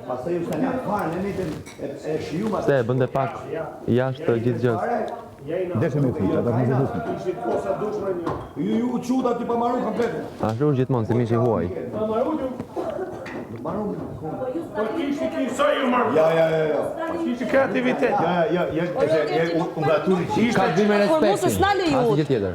Pastaj ju s'ka fare, ne nitem e shiju Se, bënde pak jashtë gjithë gjë. Deshe me fita, ta në zëdusme. Ju quta ti pa maru komplet. Ashtu është gjithmonë, si mishi huaj. Ja. Kishë kreativitet. Unë graturi që Ka të me Por mos respektin, s'na lejut. asë gjë tjetër.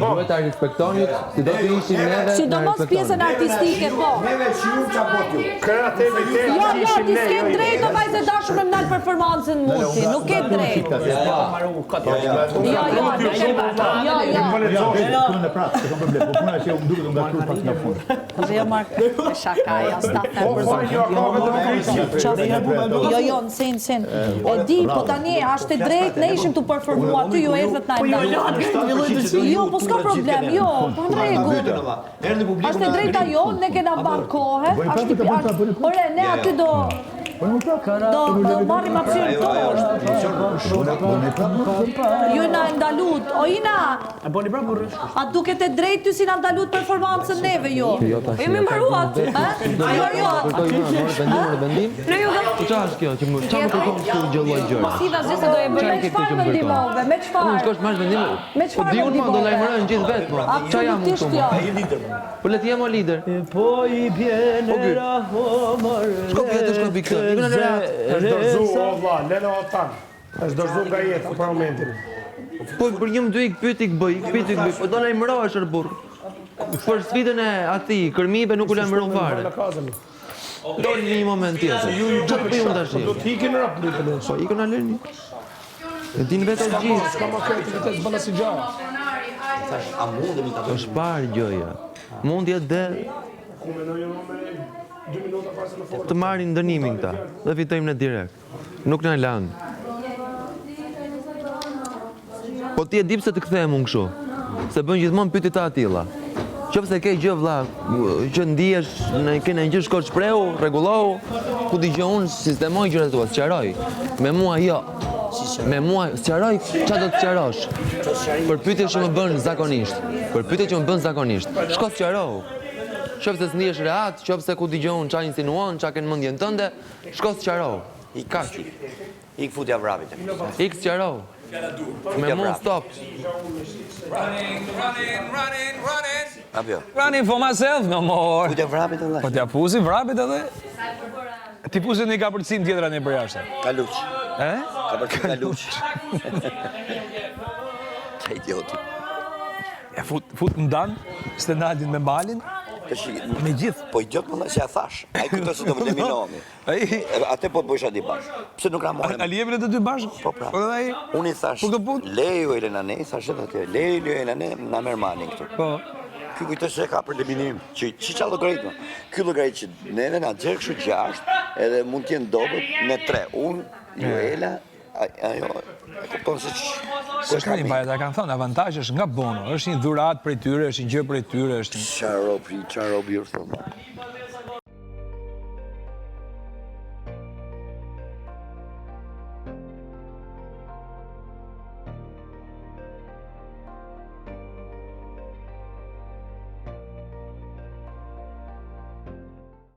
Duhet ta respektonit, si do të ishim neve, Sidomos pjesën artistike, po. Neve shiju qa botu. Kreativitet. Jo, ti s'ke drejt o vajzë dashur me mnal performancën multi, nuk ke drejt. punën e prapë, s'kam problem. Po puna që unë duket unë graturi pas nga fund. Jo, Mark, shaka, jo, stafter për Jo, në sen. E di, po tani, ashtë e drejt, ne ishim të performua ty, ju erdhët na e Jo, po s'ka problem, jo, po në regu. Ashtë e drejt ajo, ne kena bankohe, ore, ne aty do marrim apsirën tonë. Ju na ndalut, o Ina, a duket e drejt ty si na ndalut performancën neve, jo? Jo, me mbaruat, vendim? Po qa është kjo, që më kërkom që të gjëlloj gjërë? Si dhe zhese do e bërë, me qëfar vendimove, me qëfar? Unë shkosh marrë vendim, Me po qëfar di unë ma do lajmërën gjithë vetë, mo. Qa jam unë Absolutisht jo. Po le t'jem o lider. Po i bjene raho mërë. Shko vjetë, shko bikë, i kënë në ratë. është dorëzu, o vla, lene o tanë. është dorëzu nga jetë për momentin. Po për një më dy ik pyt ik bëj, po do lajmërohesh është burë. Për sfidën e ati, kërmive nuk u lajmëron fare. Do një moment tjetër. Qa të bëjmë tash? Do t'ikin në rapritën e Po, ikën alerni. E din vetë o gjithë. s'ka ma kreativitet s'bëna si gjarë. është parë gjëja. Mundja dhe Ku menoj jo me 2 minuta pas në forë. të marrin dënimin këta dhe fitojmë në direkt. Nuk na lanë. Po ti e di pse të kthehem unë kështu. Se bën gjithmonë pyetje të atilla. Qofse ke gjë vlla që ndihesh në ke një gjë shkoj shprehu, rregullohu, ku di që unë sistemoj gjërat tua, sqaroj. Me mua jo. Me mua sqaroj çfarë do të sqarosh. Për pyetje që më bën zakonisht. Shko sqarohu. Qofse s'ndihesh rehat, qofse ku di që unë çfarë insinuon, çfarë ke në mendjen tënde, shko sqarohu. Kaq. Ik futja vrapit. Ik sqarohu. Me mua stop. Apjo. Running for myself, no more. Futja vrapit edhe. Po t'ja pusi vrapit edhe? Ti pusi një kapërcin tjetra një për jashtë. Kaluq. E? Kapërcin kaluq. Qa idioti. Ja fut në dan, stenaldin me malin, me gjithë. Po idiot më dhe që ja thash. A i kujto se do më eliminomi. Ate po të bësha di bashkë. Pse nuk ramojmë? A liemi në të dy bashkë? Po pra. Po dhe ai? Unë i thash, Po këtë punë? lejo Elena ne, thash edhe atë, lejo Elena ne, na merr malin këtu. Po. Ky kujto se ka për eliminim. Që qa llogarit më? Ky llogarit që neve na xherë kështu 6, edhe mund të jenë dobët në 3. Unë, Joela, ajo, e kupton se Se shka një bajet, e kanë thonë, avantaj është nga bono, është një dhurat prej tyre, është një gjë prej tyre, është një... Qaro birë thonë.